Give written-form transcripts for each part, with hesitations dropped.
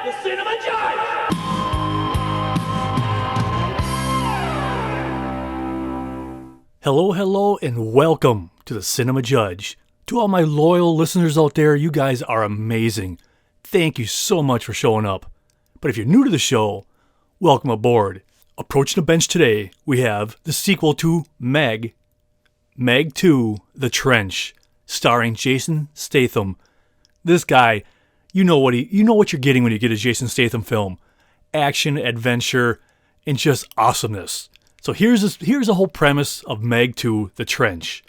the Cinema Judge! Hello, and welcome to the Cinema Judge. To all my loyal listeners out there, you guys are amazing. Thank you so much for showing up. But if you're new to the show, welcome aboard. Approaching the bench today, we have the sequel to MEG, MEG 2, The Trench, starring Jason Statham. This guy, you know what you're getting when you get a Jason Statham film. Action, adventure, and just awesomeness. So here's the whole premise of MEG 2, The Trench.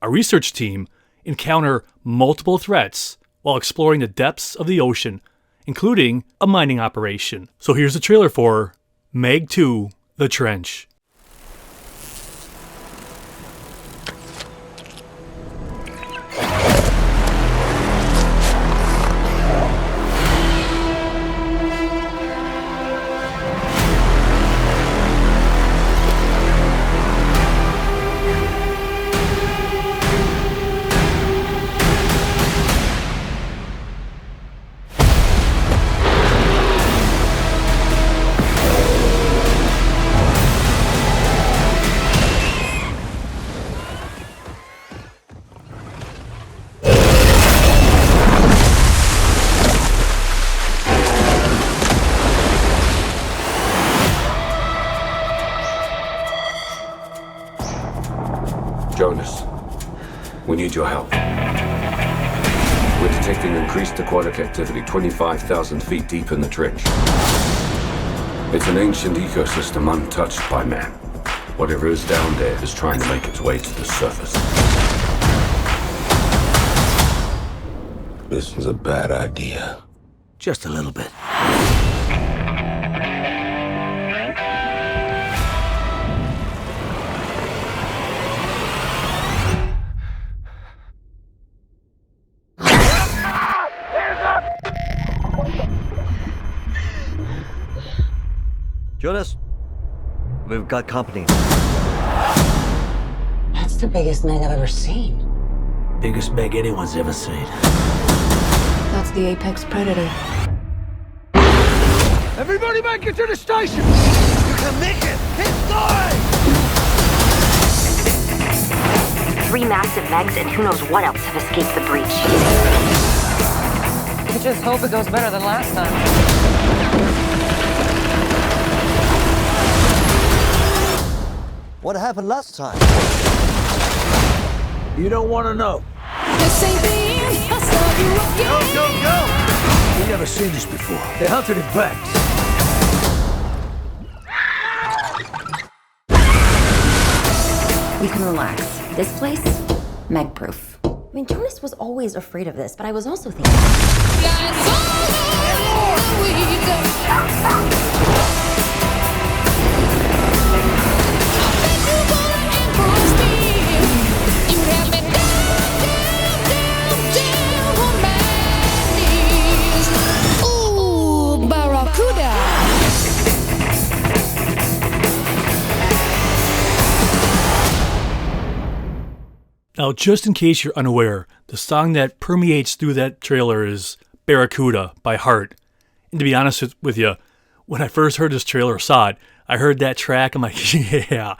A research team encounter multiple threats while exploring the depths of the ocean, including a mining operation. So here's the trailer for MEG 2, The Trench. Jonas, we need your help. We're detecting increased aquatic activity 25,000 feet deep in the trench. It's an ancient ecosystem untouched by man. Whatever is down there is trying to make its way to the surface. This is a bad idea. Just a little bit. Jonas, we've got company. That's the biggest MEG I've ever seen. Biggest MEG anyone's ever seen. That's the apex predator. Everybody make it to the station! You can make it! It's time! 3 massive MEGs and who knows what else have escaped the breach. I just hope it goes better than last time. What happened last time? You don't want to know. Go! We've never seen this before. They hunted in packs. You can relax. This place, MEG-proof. I mean, Jonas was always afraid of this, but I was also thinking... Now, just in case you're unaware, the song that permeates through that trailer is Barracuda by Heart. And to be honest with you, when I first heard this trailer or saw it, I heard that track, I'm like, yeah,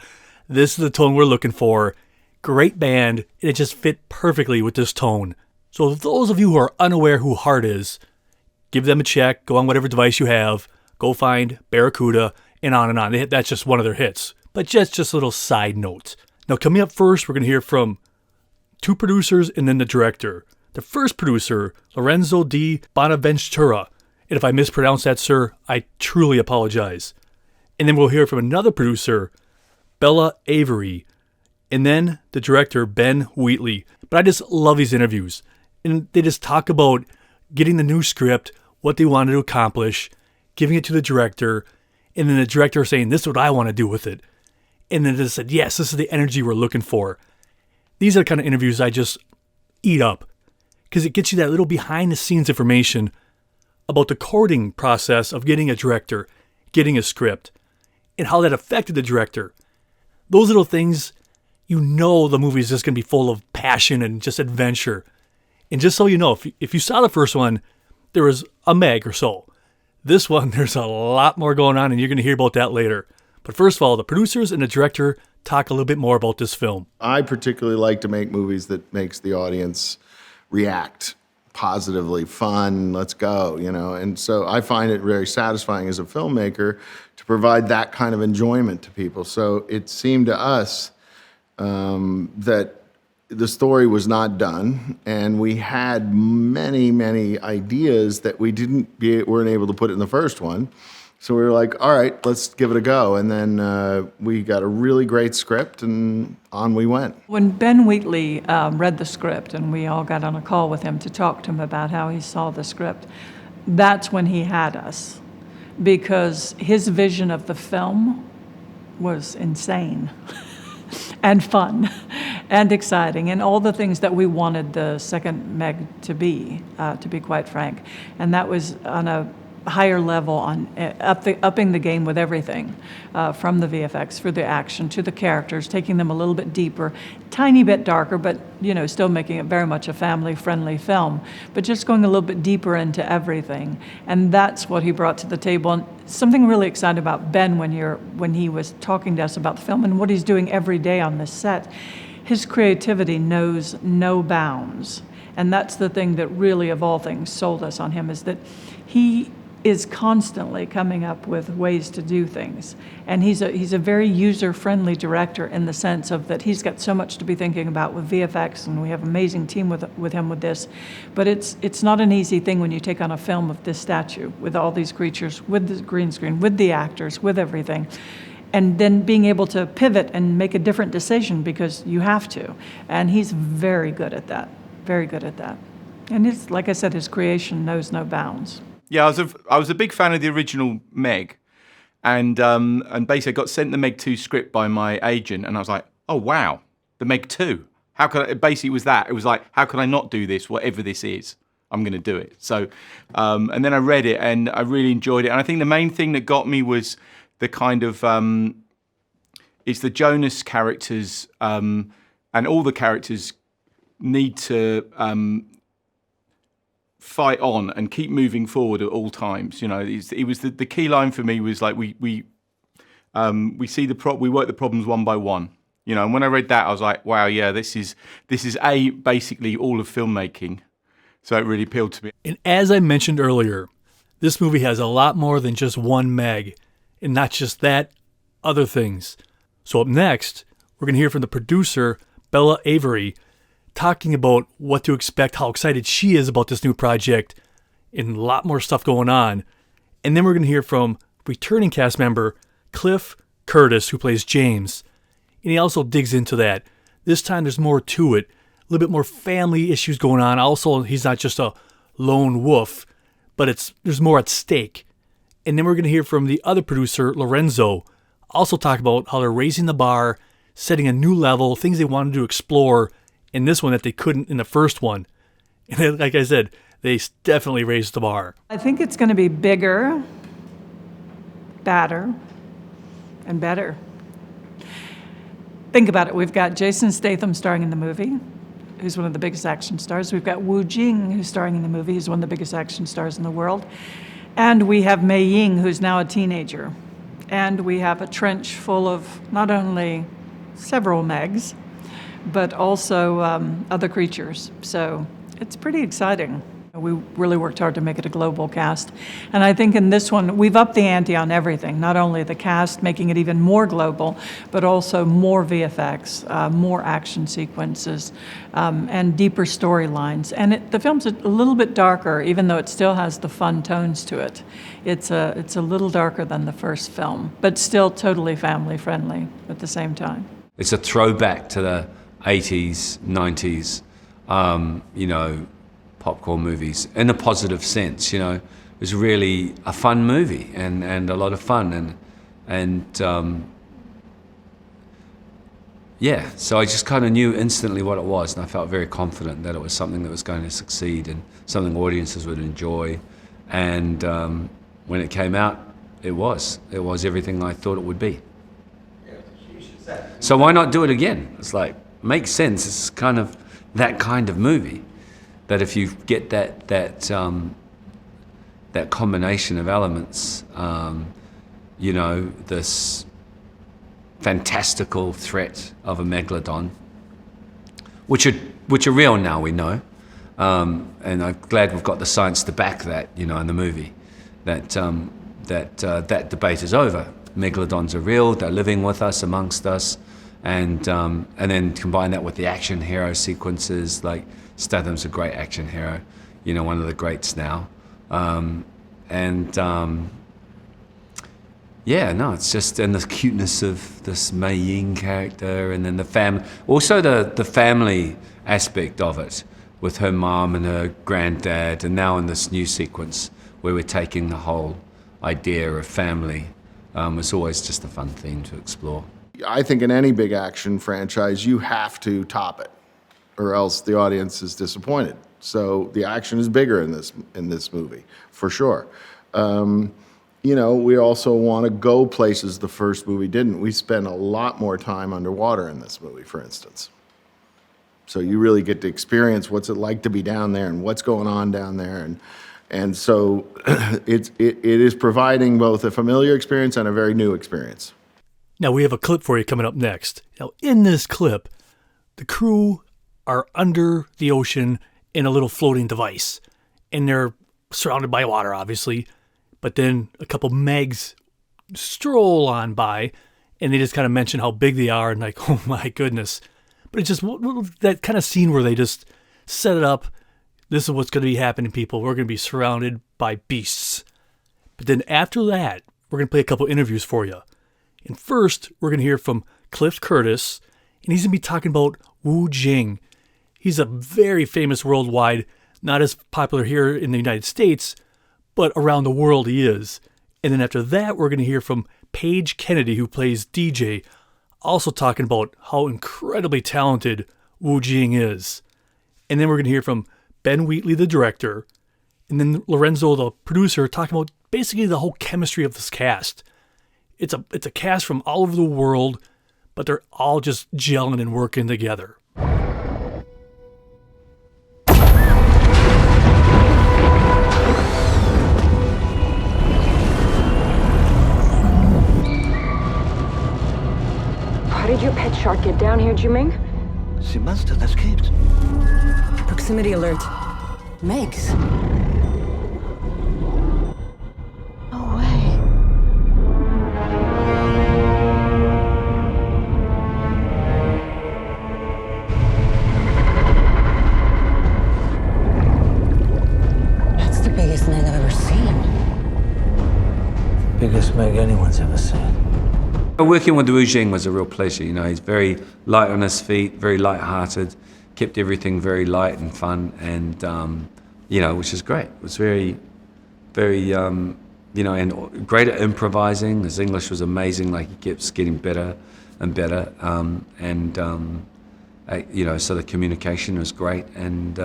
this is the tone we're looking for. Great band, and it just fit perfectly with this tone. So those of you who are unaware who Heart is, give them a check, go on whatever device you have, go find Barracuda, and on and on. That's just one of their hits. But just a little side note. Now, coming up first, we're going to hear from 2 producers and then the director. The first producer, Lorenzo di Bonaventura. And if I mispronounce that, sir, I truly apologize. And then we'll hear from another producer, Bella Avery. And then the director, Ben Wheatley. But I just love these interviews. And they just talk about getting the new script, what they wanted to accomplish, giving it to the director, and then the director saying, this is what I want to do with it. And then they said, yes, this is the energy we're looking for. These are the kind of interviews I just eat up because it gets you that little behind the scenes information about the coding process of getting a director, getting a script, and how that affected the director. Those little things, you know the movie is just going to be full of passion and just adventure. And just so you know, if you saw the first one, there was a MEG or so. This one, there's a lot more going on, and you're going to hear about that later. But first of all, the producers and the director talk a little bit more about this film. I particularly like to make movies that makes the audience react positively, fun, let's go, And so I find it very satisfying as a filmmaker to provide that kind of enjoyment to people. So it seemed to us that the story was not done, and we had many, many ideas that we weren't able to put in the first one. So we were like, all right, let's give it a go. And then we got a really great script, and on we went. When Ben Wheatley read the script, and we all got on a call with him to talk to him about how he saw the script, that's when he had us, because his vision of the film was insane and fun and exciting, and all the things that we wanted the second Meg to be quite frank. And that was on a higher level, on upping the game with everything, from the VFX, for the action, to the characters, taking them a little bit deeper, tiny bit darker, but still making it very much a family-friendly film, but just going a little bit deeper into everything. And that's what he brought to the table. And something really exciting about Ben when he was talking to us about the film and what he's doing every day on this set, his creativity knows no bounds. And that's the thing that really, of all things, sold us on him, is that he is constantly coming up with ways to do things. And he's a very user-friendly director, in the sense of that he's got so much to be thinking about with VFX, and we have an amazing team with him with this. But it's not an easy thing when you take on a film of this stature, with all these creatures, with the green screen, with the actors, with everything. And then being able to pivot and make a different decision, because you have to. And he's very good at that, very good at that. And like I said, his creation knows no bounds. Yeah, I was a big fan of the original Meg, and basically I got sent the Meg 2 script by my agent, and I was like, oh wow, the Meg 2. How could I? Basically, it was that. It was like, how could I not do this? Whatever this is, I'm going to do it. So, and then I read it, and I really enjoyed it. And I think the main thing that got me was the kind of is the Jonas characters, and all the characters need to fight on and keep moving forward at all times. It was the key line for me was like we see we work the problems one by one. And when I read that, I was like, wow, yeah, this is basically all of filmmaking. So it really appealed to me. And as I mentioned earlier, this movie has a lot more than just one Meg, and not just that, other things. So up next, we're going to hear from the producer, Bella Avery, talking about what to expect, how excited she is about this new project, and a lot more stuff going on. And then we're going to hear from returning cast member Cliff Curtis, who plays James. And he also digs into that. This time there's more to it, a little bit more family issues going on. Also, he's not just a lone wolf, but there's more at stake. And then we're going to hear from the other producer, Lorenzo, also talk about how they're raising the bar, setting a new level, things they wanted to explore in this one that they couldn't in the first one. And like I said, they definitely raised the bar. I think it's going to be bigger, badder, and better. Think about it. We've got Jason Statham starring in the movie, who's one of the biggest action stars. We've got Wu Jing, who's starring in the movie. He's one of the biggest action stars in the world. And we have MEG, who's now a teenager. And we have a trench full of not only several Megs, but also other creatures. So it's pretty exciting. We really worked hard to make it a global cast. And I think in this one, we've upped the ante on everything, not only the cast, making it even more global, but also more VFX, more action sequences, and deeper storylines. And the film's a little bit darker, even though it still has the fun tones to it. It's a little darker than the first film, but still totally family-friendly at the same time. It's a throwback to the 80s, 90s, popcorn movies in a positive sense. It was really a fun movie and a lot of fun so I just kind of knew instantly what it was, and I felt very confident that it was something that was going to succeed and something audiences would enjoy. And when it came out, it was everything I thought it would be. So why not do it again? It's like, makes sense. It's kind of that kind of movie. That if you get that that combination of elements, you know, this fantastical threat of a megalodon, which are real now, we know. And I'm glad we've got the science to back that, you know, in the movie, that debate is over. Megalodons are real, they're living with us, amongst us, and then combine that with the action hero sequences. Like, Statham's a great action hero, you know, one of the greats now. Yeah, no, it's just, and the cuteness of this Mei Ying character, and then also the family aspect of it, with her mom and her granddad, and now in this new sequence where we're taking the whole idea of family. It's always just a fun theme to explore. I think in any big action franchise, you have to top it, or else the audience is disappointed. So the action is bigger in this movie, for sure. You know, we also want to go places the first movie didn't. We spend a lot more time underwater in this movie, for instance. So you really get to experience what's it like to be down there and what's going on down there. And so it is providing both a familiar experience and a very new experience. Now, we have a clip for you coming up next. Now, in this clip, the crew are under the ocean in a little floating device. And they're surrounded by water, obviously. But then a couple MEGs stroll on by, and they just kind of mention how big they are, and like, oh my goodness. But it's just that kind of scene where they just set it up. This is what's going to be happening, people. We're going to be surrounded by beasts. But then after that, we're going to play a couple interviews for you. And first, we're going to hear from Cliff Curtis, and he's going to be talking about Wu Jing. He's a very famous worldwide, not as popular here in the United States, but around the world he is. And then after that, we're going to hear from Paige Kennedy, who plays DJ, also talking about how incredibly talented Wu Jing is. And then we're going to hear from Ben Wheatley, the director, and then Lorenzo, the producer, talking about basically the whole chemistry of this cast. It's a cast from all over the world, but they're all just gelling and working together. How did your pet shark get down here, Jiming? She must have escaped. Proximity alert. MEGs. No way. That's the biggest MEG I've ever seen. Biggest MEG anyone's ever seen. Working with Wu Jing was a real pleasure. You know, he's very light on his feet, very light-hearted, kept everything very light and fun, and you know, which is great. It was very, very, you know, and great at improvising. His English was amazing. Like, he keeps getting better and better, you know, so the communication was great, and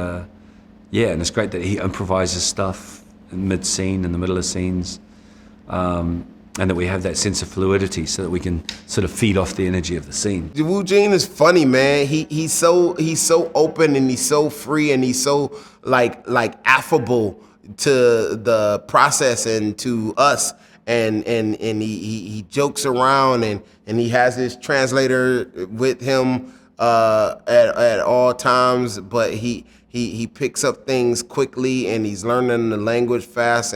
yeah, and it's great that he improvises stuff in mid-scene, in the middle of scenes. And that we have that sense of fluidity so that we can sort of feed off the energy of the scene. Wu Jing is funny, man. He's so open, and he's so free, and he's so like affable to the process and to us, and he jokes around, and he has his translator with him at all times, but he picks up things quickly, and he's learning the language fast,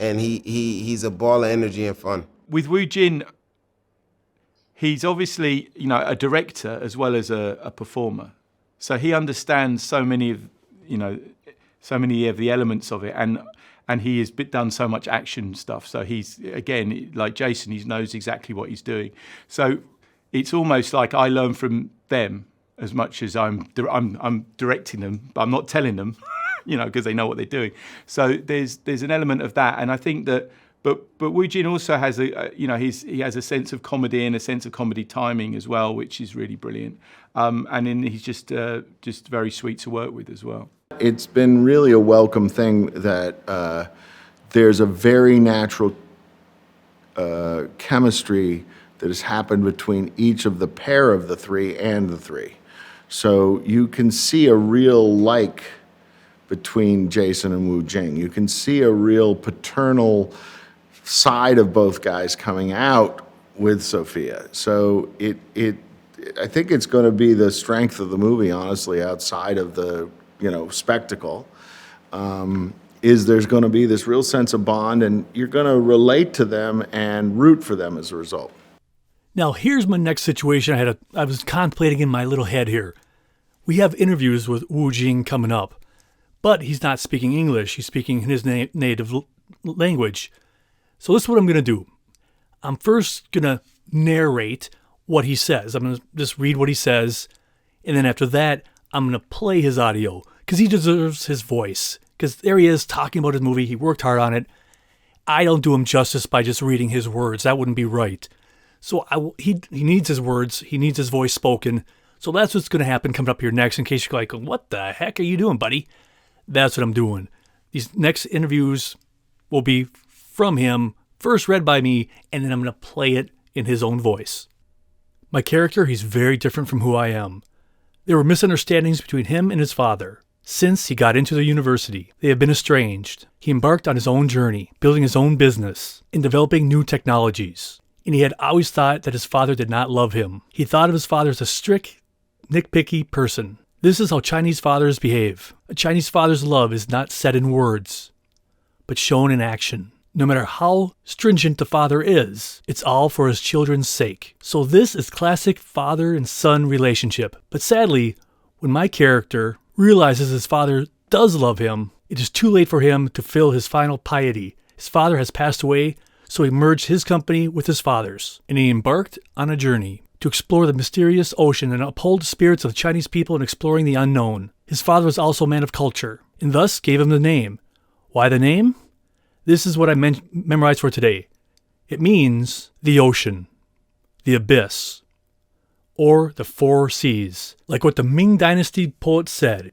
and he's a ball of energy and fun. With Wu Jing, he's obviously, you know, a director as well as a performer. So he understands so many of the elements of it, and he has done so much action stuff. So he's, again, like Jason, he knows exactly what he's doing. So it's almost like I learn from them as much as I'm directing them, but I'm not telling them. You know, because they know what they're doing. So there's an element of that, and I think that, but Wu Jing also has he has a sense of comedy and a sense of comedy timing as well, which is really brilliant. And then he's just very sweet to work with as well. It's been really a welcome thing that there's a very natural chemistry that has happened between each of the pair of the three and the three. So you can see a real between Jason and Wu Jing. You can see a real paternal side of both guys coming out with Sophia. So I think it's going to be the strength of the movie, honestly, outside of the spectacle. Is there's going to be this real sense of bond, and you're going to relate to them and root for them as a result. Now, here's my next situation I was contemplating in my little head here. We have interviews with Wu Jing coming up, but he's not speaking English. He's speaking his native language. So this is what I'm going to do. I'm first going to narrate what he says. I'm going to just read what he says, and then after that, I'm going to play his audio, because he deserves his voice. Because there he is talking about his movie. He worked hard on it. I don't do him justice by just reading his words. That wouldn't be right. So he needs his words. He needs his voice spoken. So that's what's going to happen coming up here next, in case you're like, what the heck are you doing, buddy? That's what I'm doing. These next interviews will be from him, first read by me, and then I'm going to play it in his own voice. My character, he's very different from who I am. There were misunderstandings between him and his father. Since he got into the university, they have been estranged. He embarked on his own journey, building his own business and developing new technologies. And he had always thought that his father did not love him. He thought of his father as a strict, nitpicky person. This is how Chinese fathers behave. A Chinese father's love is not said in words, but shown in action. No matter how stringent the father is, it's all for his children's sake. So this is classic father and son relationship. But sadly, when my character realizes his father does love him, it is too late for him to fulfill his final piety. His father has passed away, so he merged his company with his father's, and he embarked on a journey to explore the mysterious ocean and uphold the spirits of the Chinese people in exploring the unknown. His father was also a man of culture, and thus gave him the name. Why the name? This is what I memorized for today. It means the ocean, the abyss, or the four seas. Like what the Ming Dynasty poet said,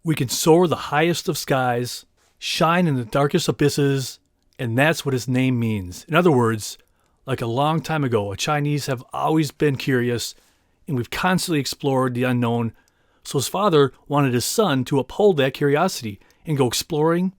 we can soar the highest of skies, shine in the darkest abysses, and that's what his name means. In other words, like a long time ago, Chinese have always been curious, and we've constantly explored the unknown. So his father wanted his son to uphold that curiosity and go exploring.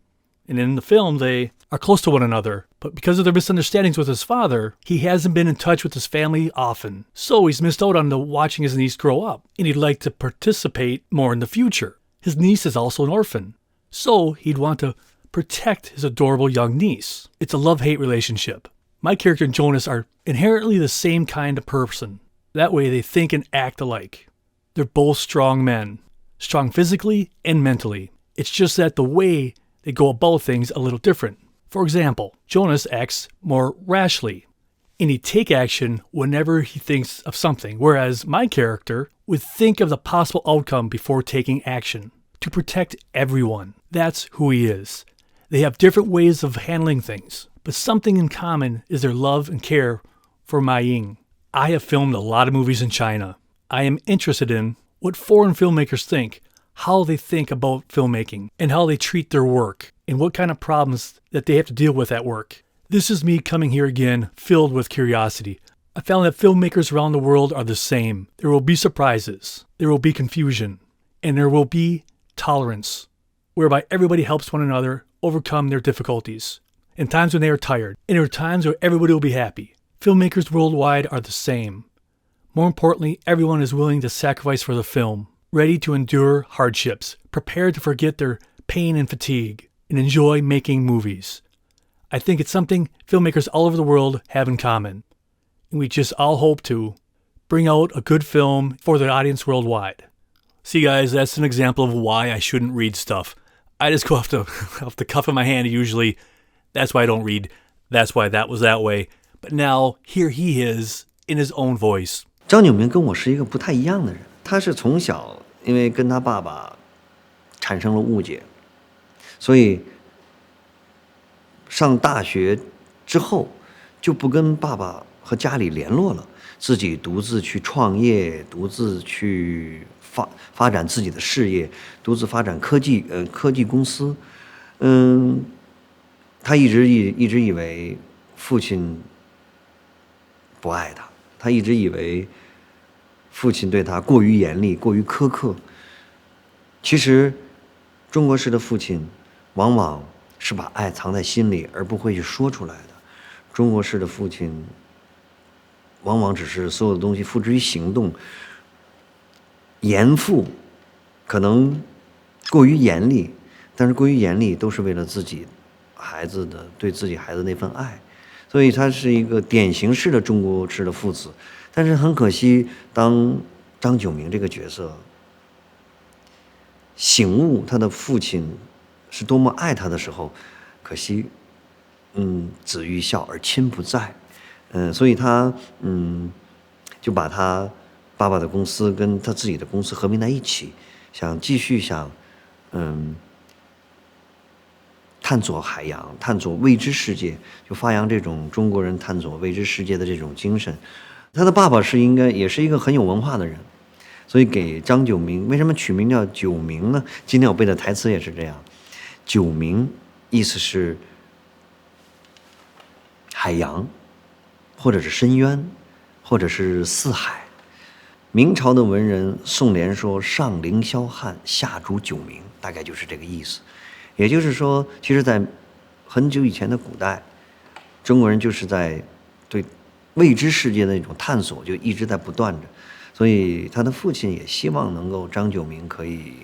And in the film, they are close to one another. But because of their misunderstandings with his father, he hasn't been in touch with his family often. So he's missed out on watching his niece grow up, and he'd like to participate more in the future. His niece is also an orphan, so he'd want to protect his adorable young niece. It's a love-hate relationship. My character and Jonas are inherently the same kind of person. That way they think and act alike. They're both strong men, strong physically and mentally. It's just that the way they go about things a little different. For example, Jonas acts more rashly, and he'd take action whenever he thinks of something, whereas my character would think of the possible outcome before taking action to protect everyone. That's who he is. They have different ways of handling things, but something in common is their love and care for Ma Ying. I have filmed a lot of movies in China. I am interested in what foreign filmmakers think, how they think about filmmaking, and how they treat their work, and what kind of problems that they have to deal with at work. This is me coming here again, filled with curiosity. I found that filmmakers around the world are the same. There will be surprises, there will be confusion, and there will be tolerance, whereby everybody helps one another overcome their difficulties. In times when they are tired, and there are times where everybody will be happy. Filmmakers worldwide are the same. More importantly, everyone is willing to sacrifice for the film, ready to endure hardships, prepared to forget their pain and fatigue, and enjoy making movies. I think it's something filmmakers all over the world have in common, and we just all hope to bring out a good film for the audience worldwide. See guys, that's an example of why I shouldn't read stuff. I just go off the cuff of my hand usually. That's why I don't read. That's why that was that way. But now, here he is in his own voice. 张九明跟我是一个不太一样的人，他是从小因为跟他爸爸产生了误解，所以上大学之后就不跟爸爸和家里联络了，自己独自去创业，独自去发展自己的事业，独自发展科技公司。他一直以为父亲不爱他，他一直以为父亲对他过于严厉，过于苛刻。其实中国式的父亲往往是把爱藏在心里而不会去说出来的，中国式的父亲往往只是所有的东西付之于行动，严父可能过于严厉，但是过于严厉都是为了自己孩子的对自己孩子那份爱，所以他是一个典型式的中国式的父子。但是很可惜，当张九明这个角色醒悟他的父亲是多么爱他的时候，可惜，子欲孝而亲不在，所以他就把他爸爸的公司跟他自己的公司合并在一起，继续想探索海洋，探索未知世界，就发扬这种中国人探索未知世界的这种精神。他的爸爸也是一个很有文化的人，所以给张九明为什么取名叫九明呢？今天我背的台词也是这样，九明意思是海洋，或者是深渊，或者是四海。明朝的文人宋濂说上凌霄汉，下逐九明，大概就是这个意思。也就是说，其实在很久以前的古代，中国人就是在对未知世界的那种探索就一直在不断着，所以他的父亲也希望能够张九明可以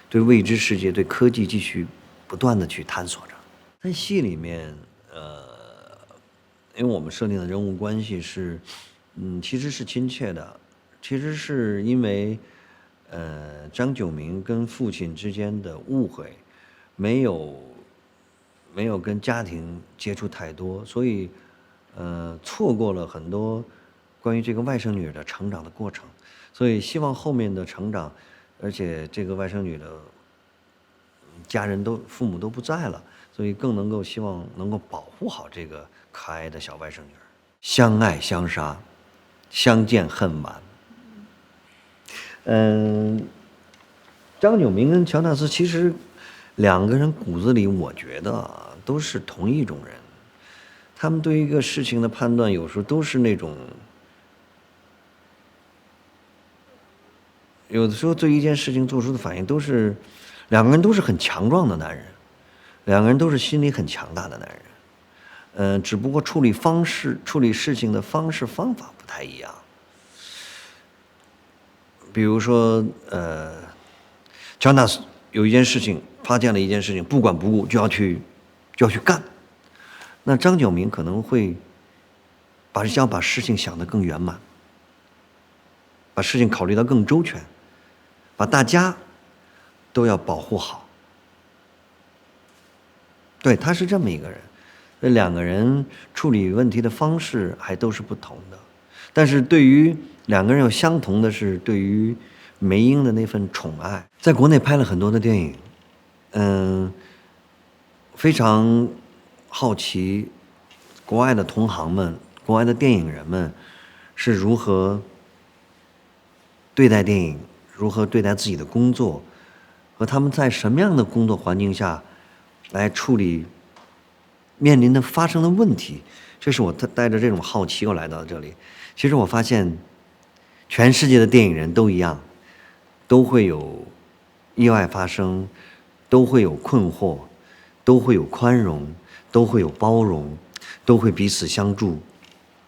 对未知世界、对科技继续不断的去探索着。在戏里面，因为我们设定的人物关系是，其实是亲切的，其实是因为，张九明跟父亲之间的误会，没有跟家庭接触太多，所以。错过了很多关于这个外甥女的成长的过程，所以希望后面的成长，而且这个外甥女的家人父母都不在了，所以更能够希望能够保护好这个可爱的小外甥女儿。相爱相杀，相见恨晚。张九明跟乔纳斯其实两个人骨子里，我觉得都是同一种人。他们对一个事情的判断，有时候都是那种，有的时候对一件事情做出的反应都是，两个人都是很强壮的男人，两个人都是心理很强大的男人，只不过处理事情的方法不太一样。比如说，乔纳斯有一件事情发现了一件事情，不管不顾就要去干。那张九明可能会想把事情想得更圆满，把事情考虑得更周全，把大家都要保护好。对，他是这么一个人。这两个人处理问题的方式还都是不同的，但是对于两个人有相同的是对于梅英的那份宠爱。在国内拍了很多的电影，非常好奇国外的同行们、国外的电影人们是如何对待电影，如何对待自己的工作，和他们在什么样的工作环境下来处理面临的发生的问题。这是我带着这种好奇我来到这里。其实我发现全世界的电影人都一样，都会有意外发生，都会有困惑，都会有宽容，都会有包容，都会彼此相助，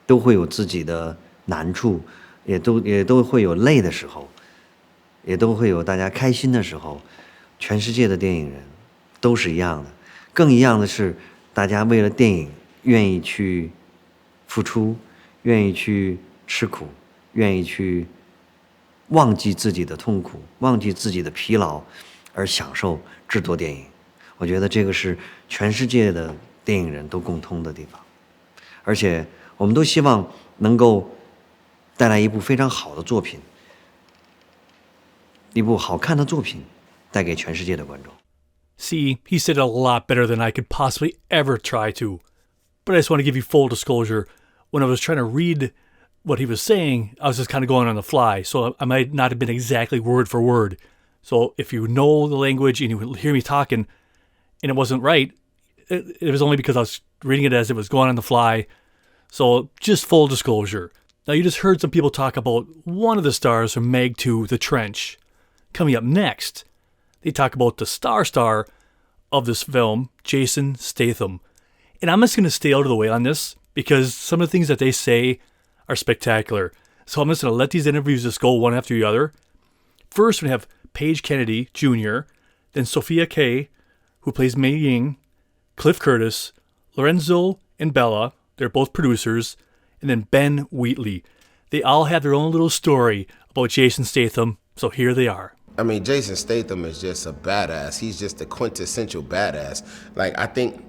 都会有自己的难处，也都会有累的时候，也都会有大家开心的时候。全世界的电影人都是一样的，更一样的是大家为了电影愿意去付出，愿意去吃苦，愿意去忘记自己的痛苦，忘记自己的疲劳，而享受制作电影。我觉得这个是全世界的电影人都共通的地方，而且我们都希望能够带来一部非常好的作品，一部好看的作品带给全世界的观众。 See, he said it a lot better than I could possibly ever try to. But I just want to give you full disclosure. When I was trying to read what he was saying, I was just kind of going on the fly, so I might not have been exactly word for word. So if you know the language and you hear me talking and it wasn't right, it was only because I was reading it as it was going on the fly. So just full disclosure. Now you just heard some people talk about one of the stars from MEG 2, The Trench. Coming up next, they talk about the star of this film, Jason Statham. And I'm just going to stay out of the way on this because some of the things that they say are spectacular. So I'm just going to let these interviews just go one after the other. First, we have Paige Kennedy Jr., then Sophia Kay, who plays Mei Ying, Cliff Curtis, Lorenzo and Bella, they're both producers, and then Ben Wheatley. They all have their own little story about Jason Statham, so here they are. I mean, Jason Statham is just a badass. He's just a quintessential badass. Like, I think,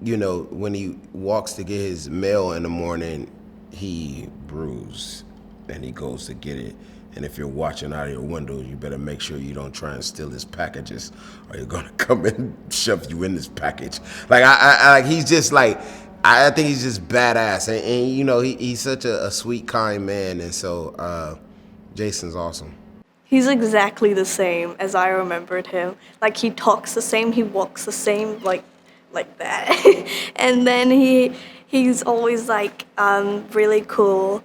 you know, when he walks to get his mail in the morning, he brews and he goes to get it. And if you're watching out of your window, you better make sure you don't try and steal his packages or you're gonna come and shove you in this package. Like, I he's just like, I think he's just badass. And you know, he's such a sweet, kind man. And so Jason's awesome. He's exactly the same as I remembered him. Like, he talks the same, he walks the same, like that. And then he's always like really cool.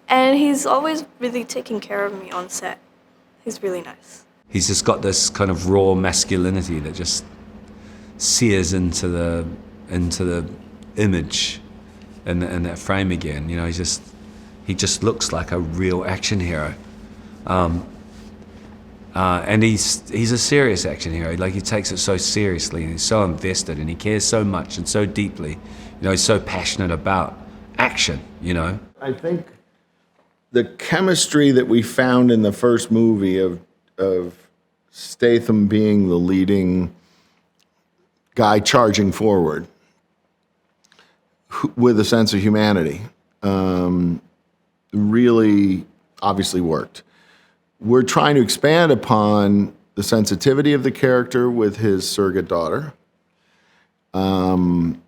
And he's always really taking care of me on set. He's really nice. He's just got this kind of raw masculinity that just sears into the image and that frame again. You know, he just looks like a real action hero. And he's a serious action hero. Like, he takes it so seriously and he's so invested and he cares so much and so deeply. You know, he's so passionate about action, you know. I think the chemistry that we found in the first movie of Statham being the leading guy charging forward with a sense of humanity really obviously worked. We're trying to expand upon the sensitivity of the character with his surrogate daughter. And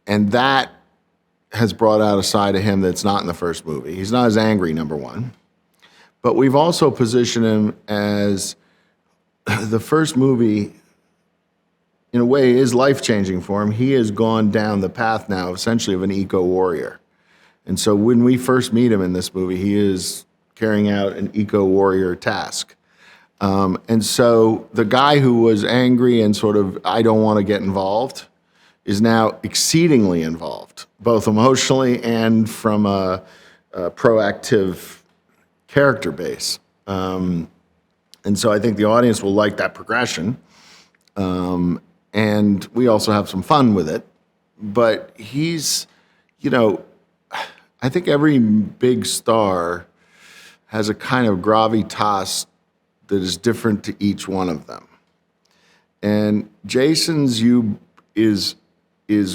that has brought out a side of him that's not in the first movie. He's not as angry, number one. But we've also positioned him as the first movie, in a way, is life-changing for him. He has gone down the path now, essentially, of an eco-warrior. And so when we first meet him in this movie, he is carrying out an eco-warrior task. And so the guy who was angry and sort of, I don't want to get involved, is now exceedingly involved, both emotionally and from a proactive character base. And so I think the audience will like that progression. And we also have some fun with it. But he's, you know, I think every big star has a kind of gravitas that is different to each one of them. And Jason's is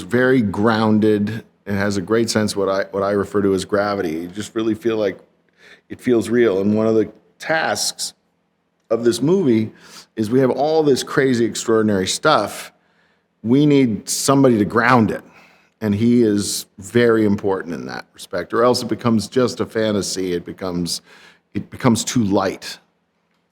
very grounded and has a great sense of what I refer to as gravity. You just really feel like it feels real. And one of the tasks of this movie is we have all this crazy, extraordinary stuff. We need somebody to ground it. And he is very important in that respect, or else it becomes just a fantasy. It becomes too light.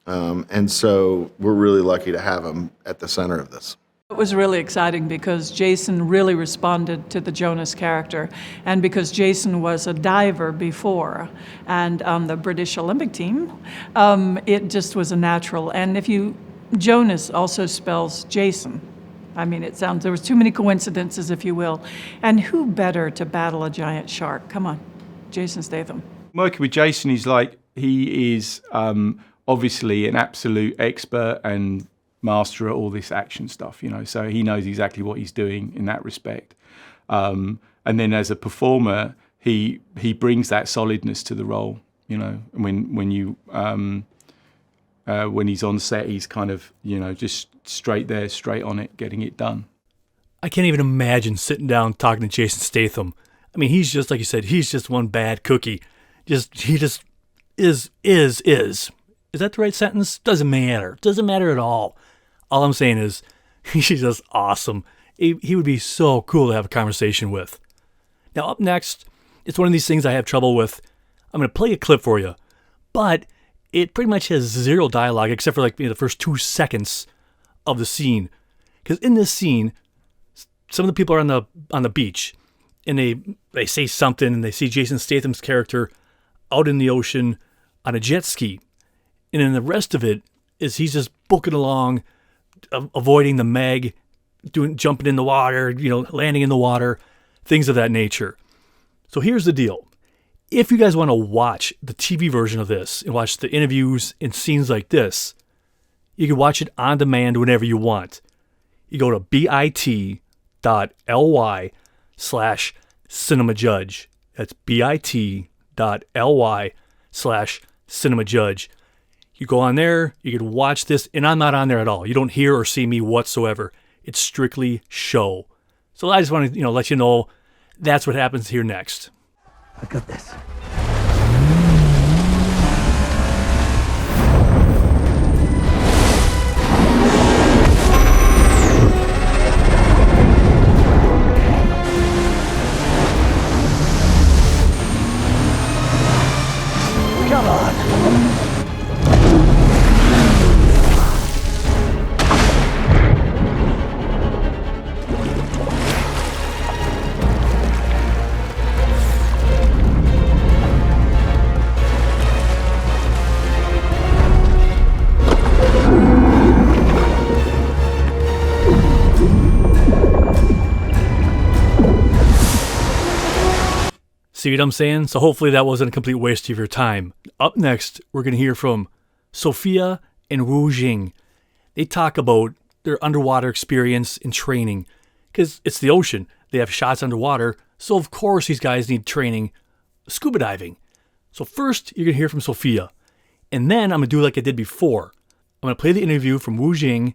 And so we're really lucky to have him at the center of this. It was really exciting because Jason really responded to the Jonas character, and because Jason was a diver before and on the British Olympic team, it just was a natural. And Jonas also spells Jason. I mean, there was too many coincidences, if you will. And who better to battle a giant shark? Come on, Jason Statham. Working with Jason, he is obviously an absolute expert and master at all this action stuff, you know, so he knows exactly what he's doing in that respect. And then as a performer, he brings that solidness to the role, you know. When he's on set, he's kind of, you know, just straight there, straight on it, getting it done. I can't even imagine sitting down talking to Jason Statham. I mean, he's just, like you said, he's just one bad cookie. He just is. Is that the right sentence? Doesn't matter. Doesn't matter at all. All I'm saying is, he's just awesome. He would be so cool to have a conversation with. Now, up next, it's one of these things I have trouble with. I'm going to play a clip for you, but it pretty much has zero dialogue except for the first 2 seconds of the scene. Because in this scene, some of the people are on the beach, and they say something, and they see Jason Statham's character out in the ocean on a jet ski. And then the rest of it is he's just booking along avoiding the MEG, jumping in the water, landing in the water, things of that nature. So here's the deal. If you guys want to watch the TV version of this and watch the interviews and scenes like this, you can watch it on demand whenever you want. You go to bit.ly/cinemajudge. That's bit.ly/cinemajudge. You go on there, you can watch this, and I'm not on there at all. You don't hear or see me whatsoever. It's strictly show. So I just want to, let you know that's what happens here next. I got this. Come on. See what I'm saying? So hopefully that wasn't a complete waste of your time. Up next, we're going to hear from Sophia and Wu Jing. They talk about their underwater experience and training. Because it's the ocean. They have shots underwater. So of course these guys need training scuba diving. So first, you're going to hear from Sophia. And then I'm going to do like I did before. I'm going to play the interview from Wu Jing.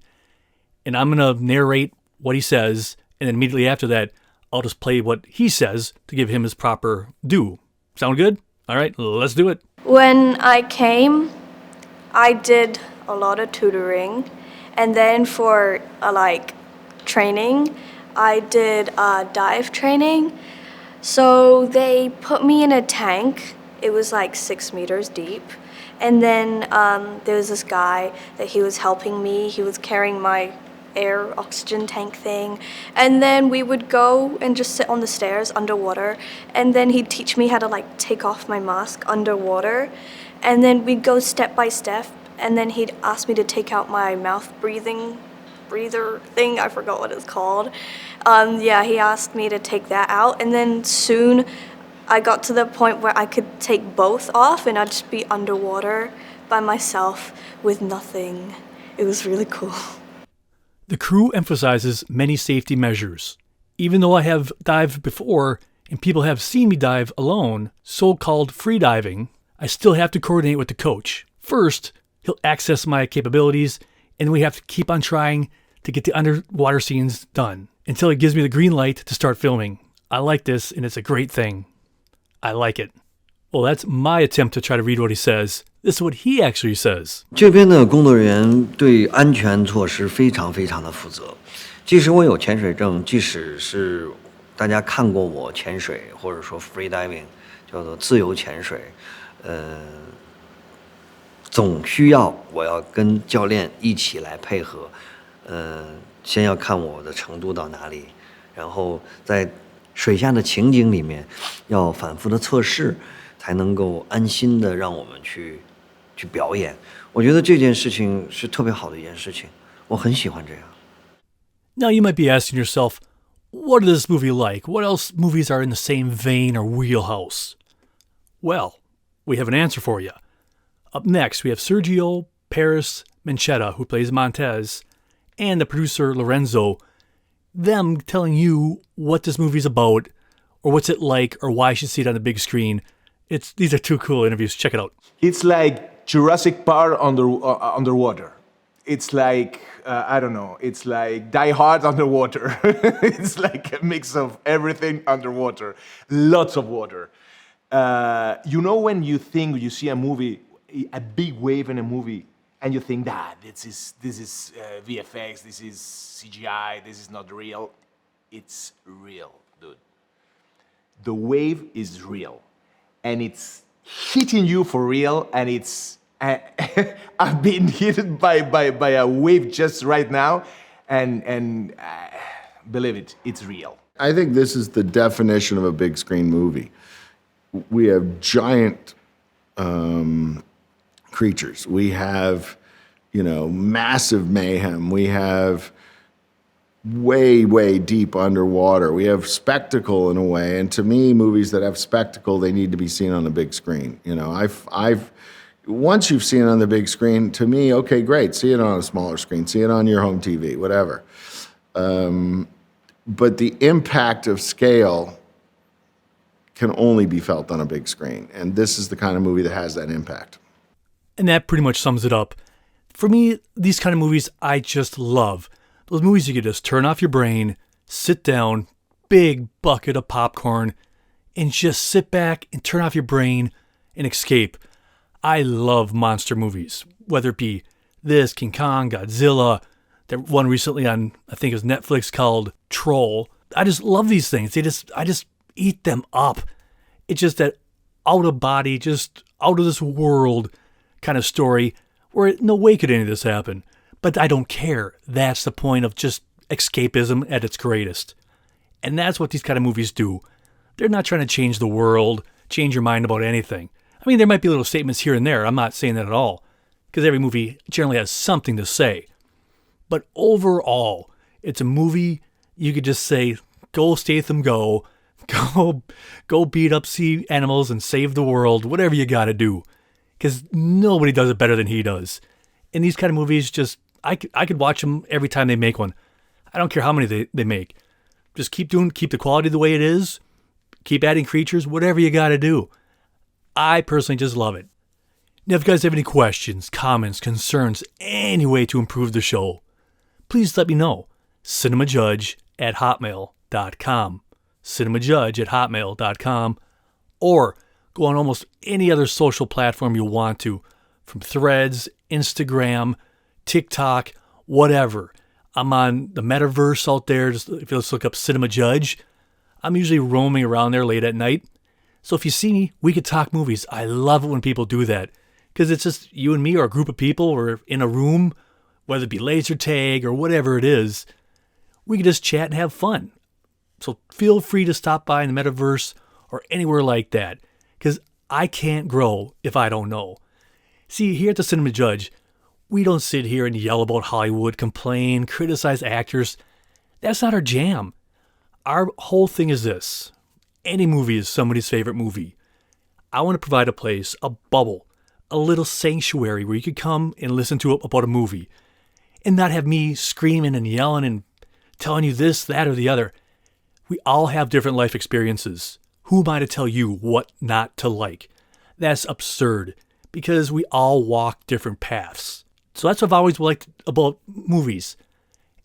And I'm going to narrate what he says. And then immediately after that, I'll just play what he says to give him his proper due. Sound good? All right, let's do it. When I came, I did a lot of tutoring. And then for training, I did dive training. So they put me in a tank. It was 6 meters deep. And then there was this guy that he was helping me. He was carrying my air oxygen tank thing, and then we would go and just sit on the stairs underwater, and then he'd teach me how to take off my mask underwater, and then we'd go step by step, and then he'd ask me to take out my mouth breather thing. I forgot what it's called. He asked me to take that out, and then soon I got to the point where I could take both off and I'd just be underwater by myself with nothing. It was really cool. The crew emphasizes many safety measures. Even though I have dived before and people have seen me dive alone, so-called free diving, I still have to coordinate with the coach. First, he'll access my capabilities, and we have to keep on trying to get the underwater scenes done until he gives me the green light to start filming. I like this, and it's a great thing. I like it. Well, that's my attempt to try to read what he says. This is what he actually says. 这边的工作人员对安全措施非常非常的负责。即使我有潜水证，即使是大家看过我潜水，或者说 free diving， 叫做自由潜水，总需要我要跟教练一起来配合。先要看我的程度到哪里，然后在水下的情景里面要反复的测试，才能够安心的让我们去表演。我觉得这件事情是特别好的一件事情，我很喜欢这样。Now you might be asking yourself, what is this movie like? What else movies are in the same vein or wheelhouse? Well, we have an answer for you. Up next, we have Sergio Paris Menchetta, who plays Montez, and the producer Lorenzo, them telling you what this movie's about, or what's it like, or why you should see it on the big screen. These are two cool interviews. Check it out. It's like Jurassic Park underwater. It's like, I don't know, it's like Die Hard underwater. It's like a mix of everything underwater. Lots of water. When you see a movie, a big wave in a movie, and you think, this is VFX, this is CGI, this is not real. It's real, dude. The wave is real. And it's hitting you for real, and it's... I've been hit by a wave just right now, and believe it, it's real. I think this is the definition of a big screen movie. We have giant creatures. We have massive mayhem. We have way, way deep underwater. We have spectacle in a way. And to me, movies that have spectacle, they need to be seen on the big screen. Once you've seen it on the big screen, to me, okay, great. See it on a smaller screen. See it on your home TV, whatever. But the impact of scale can only be felt on a big screen. And this is the kind of movie that has that impact. And that pretty much sums it up. For me, these kind of movies I just love. Those movies you can just turn off your brain, sit down, big bucket of popcorn, and just sit back and turn off your brain and escape. I love monster movies, whether it be this, King Kong, Godzilla, that one recently on, I think it was Netflix called Troll. I just love these things. I just eat them up. It's just that out of body, just out of this world kind of story where no way could any of this happen. But I don't care. That's the point of just escapism at its greatest. And that's what these kind of movies do. They're not trying to change the world, change your mind about anything. I mean, there might be little statements here and there. I'm not saying that at all, because every movie generally has something to say. But overall, it's a movie you could just say, go Statham, go beat up sea animals and save the world, whatever you got to do, because nobody does it better than he does. And these kind of movies, just I could watch them every time they make one. I don't care how many they make. Just keep the quality the way it is. Keep adding creatures, whatever you got to do. I personally just love it. Now, if you guys have any questions, comments, concerns, any way to improve the show, please let me know. cinemajudge@hotmail.com. cinemajudge@hotmail.com. Or go on almost any other social platform you want to, from Threads, Instagram, TikTok, whatever. I'm on the metaverse out there. Just if you just look up Cinema Judge, I'm usually roaming around there late at night. So if you see me, we could talk movies. I love it when people do that, because it's just you and me or a group of people or in a room, whether it be laser tag or whatever it is. We can just chat and have fun. So feel free to stop by in the metaverse or anywhere like that, because I can't grow if I don't know. See, here at the Cinema Judge, we don't sit here and yell about Hollywood, complain, criticize actors. That's not our jam. Our whole thing is this. Any movie is somebody's favorite movie. I want to provide a place, a bubble, a little sanctuary where you could come and listen to about a movie and not have me screaming and yelling and telling you this, that, or the other. We all have different life experiences. Who am I to tell you what not to like? That's absurd, because we all walk different paths. So that's what I've always liked about movies.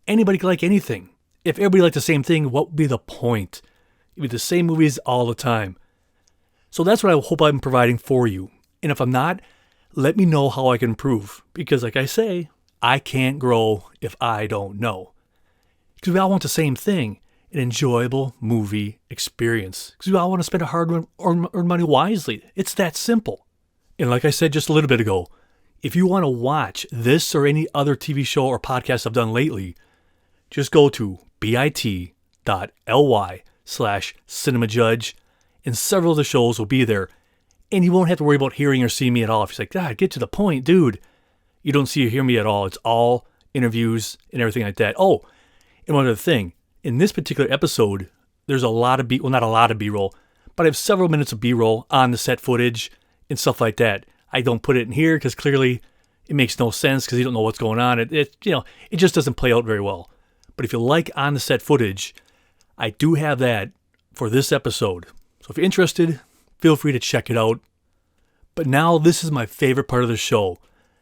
Anybody can like anything. If everybody liked the same thing, what would be the point? It'd be the same movies all the time. So that's what I hope I'm providing for you. And if I'm not, let me know how I can improve. Because like I say, I can't grow if I don't know. Because we all want the same thing, an enjoyable movie experience. Because we all want to spend our hard-earned money wisely. It's that simple. And like I said just a little bit ago, if you want to watch this or any other TV show or podcast I've done lately, just go to bit.ly/cinemajudge, and several of the shows will be there. And you won't have to worry about hearing or seeing me at all. If you're like, God, get to the point, dude. You don't see or hear me at all. It's all interviews and everything like that. Oh, and one other thing. In this particular episode, there's a lot of not a lot of B-roll, but I have several minutes of B-roll on the set footage and stuff like that. I don't put it in here because clearly it makes no sense because you don't know what's going on. It just doesn't play out very well. But if you like on the set footage, I do have that for this episode. So if you're interested, feel free to check it out. But now this is my favorite part of the show.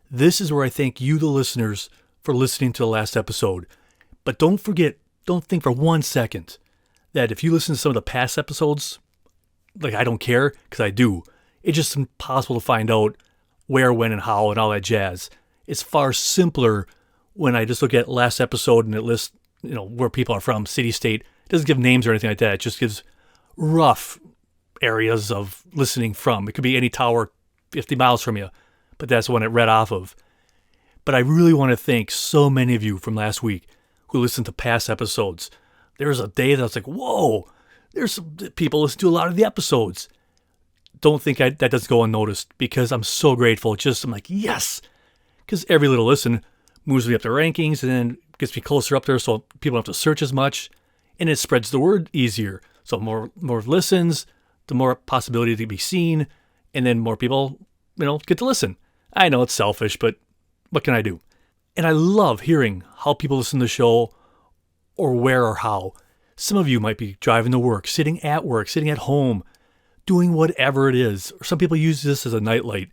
This is where I thank you, the listeners, for listening to the last episode. But don't think for 1 second that if you listen to some of the past episodes, like I don't care, because I do. It's just impossible to find out where, when, and how, and all that jazz. It's far simpler when I just look at last episode and it lists, where people are from, city, state. It doesn't give names or anything like that. It just gives rough areas of listening from. It could be any tower 50 miles from you, but that's the one it read off of. But I really want to thank so many of you from last week who listened to past episodes. There was a day that I was like, whoa, there's some people listen to a lot of the episodes. Don't think that doesn't go unnoticed, because I'm so grateful. I'm like, yes, because every little listen moves me up the rankings and then gets me closer up there so people don't have to search as much, and it spreads the word easier. So more listens, the more possibility to be seen, and then more people, get to listen. I know it's selfish, but what can I do? And I love hearing how people listen to the show or where or how. Some of you might be driving to work, sitting at home, doing whatever it is. Or some people use this as a nightlight.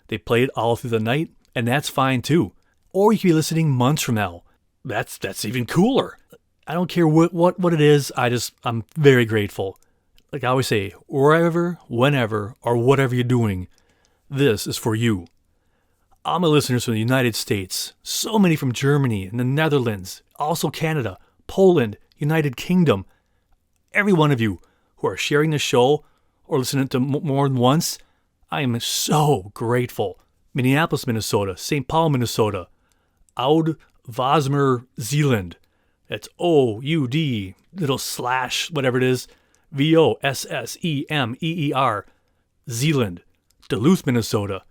They play it all through the night, and that's fine too. Or you could be listening months from now. That's even cooler. I don't care what it is. I'm very grateful. Like I always say, wherever, whenever, or whatever you're doing, this is for you. All my listeners from the United States, so many from Germany and the Netherlands, also Canada, Poland, United Kingdom. Every one of you who are sharing the show or listening to more than once, I am so grateful. Minneapolis, Minnesota, St. Paul, Minnesota, Oud Vosmer, Zealand. That's O-U-D, little slash, whatever it is, V-O-S-S-E-M-E-E-R, Zealand. Duluth, Minnesota.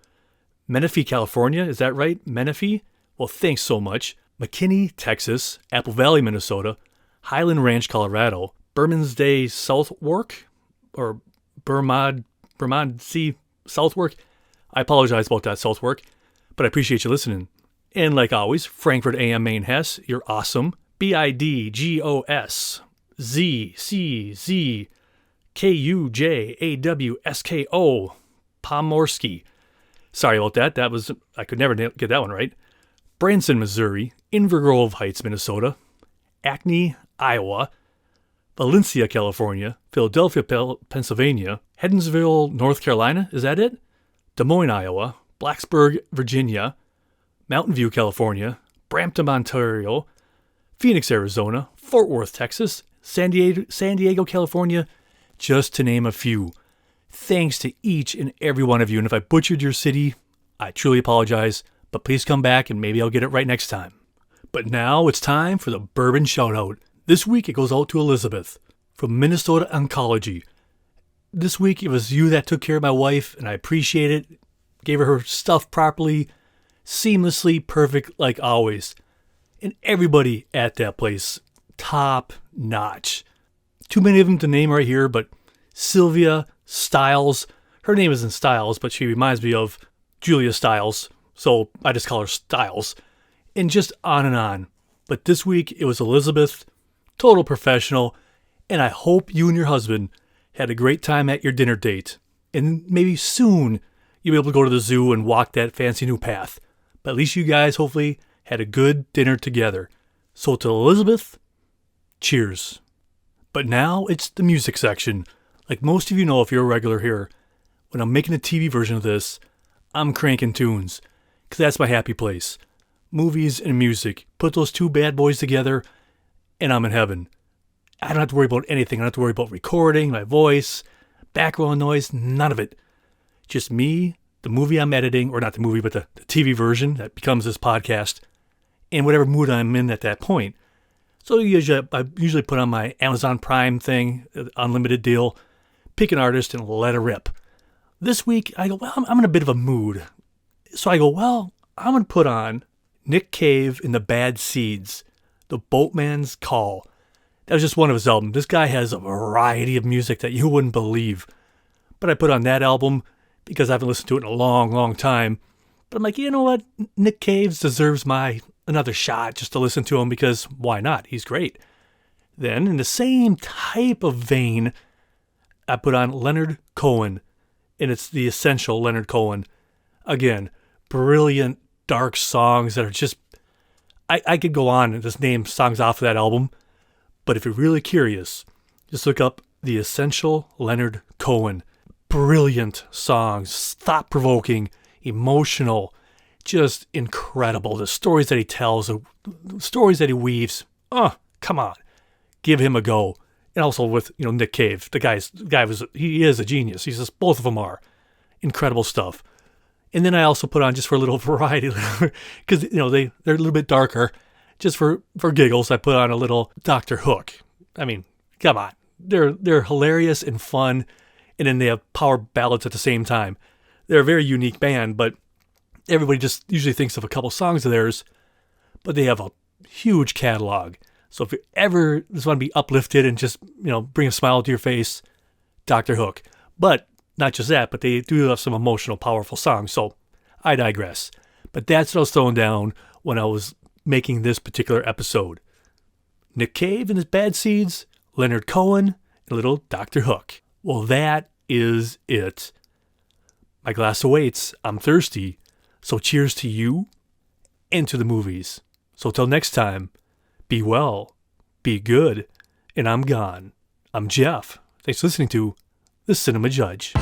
Menifee, California, is that right? Menifee? Well, thanks so much. McKinney, Texas. Apple Valley, Minnesota. Highland Ranch, Colorado. Bermondsey, Southwark, or Bermondsey, Southwark. I apologize about that, Southwark, but I appreciate you listening. And like always, Frankfurt AM Main Hess, you're awesome. BIDGOSZZKUJAWSKO, Pomorski. Sorry about that. I could never get that one right. Branson, Missouri. Invergrove Heights, Minnesota. Acne, Iowa. Valencia, California. Philadelphia, Pennsylvania. Hedensville, North Carolina. Is that it? Des Moines, Iowa. Blacksburg, Virginia. Mountain View, California. Brampton, Ontario. Phoenix, Arizona. Fort Worth, Texas. San Diego, California. Just to name a few. Thanks to each and every one of you. And if I butchered your city, I truly apologize. But please come back and maybe I'll get it right next time. But now it's time for the bourbon shout-out. This week it goes out to Elizabeth from Minnesota Oncology. This week it was you that took care of my wife, and I appreciate it. Gave her stuff properly, seamlessly, perfect like always. And everybody at that place, top notch. Too many of them to name right here, but Sylvia Stiles. Her name isn't Stiles, but she reminds me of Julia Stiles, so I just call her Stiles. And just on and on. But this week it was Elizabeth, total professional, and I hope you and your husband had a great time at your dinner date. And maybe soon you'll be able to go to the zoo and walk that fancy new path. But at least you guys hopefully had a good dinner together. So to Elizabeth, cheers. But now it's the music section. Like most of you know if you're a regular here, when I'm making a TV version of this, I'm cranking tunes. Because that's my happy place. Movies and music. Put those two bad boys together, and I'm in heaven. I don't have to worry about anything. I don't have to worry about recording, my voice, background noise, none of it. Just me, the movie I'm editing, or not the movie, but the TV version that becomes this podcast, and whatever mood I'm in at that point. So I usually put on my Amazon Prime thing, unlimited deal, pick an artist and let it rip. This week, I go, well, I'm in a bit of a mood. So I go, well, I'm going to put on Nick Cave and the Bad Seeds, The Boatman's Call. That was just one of his albums. This guy has a variety of music that you wouldn't believe. But I put on that album because I haven't listened to it in a long, long time. But I'm like, you know what? Nick Cave deserves another shot just to listen to him because why not? He's great. Then, in the same type of vein, I put on Leonard Cohen, and it's the essential Leonard Cohen. Again, brilliant, dark songs that are just... I could go on and just name songs off of that album, but if you're really curious, just look up the essential Leonard Cohen. Brilliant songs, thought-provoking, emotional, just incredible. The stories that he tells, the stories that he weaves. Oh, come on. Give him a go. And also with, Nick Cave. The guy he is a genius. He's just, both of them are. Incredible stuff. And then I also put on, just for a little variety, because, they're a little bit darker. Just for giggles, I put on a little Dr. Hook. I mean, come on. They're hilarious and fun, and then they have power ballads at the same time. They're a very unique band, but everybody just usually thinks of a couple songs of theirs, but they have a huge catalog. So if you ever just want to be uplifted and just, bring a smile to your face, Dr. Hook. But not just that, but they do have some emotional, powerful songs. So I digress. But that's what I was throwing down when I was making this particular episode. Nick Cave and his Bad Seeds, Leonard Cohen, and little Dr. Hook. Well, that is it. My glass awaits. I'm thirsty. So cheers to you and to the movies. So till next time, be well, be good, and I'm gone. I'm Jeff. Thanks for listening to The Cinema Judge.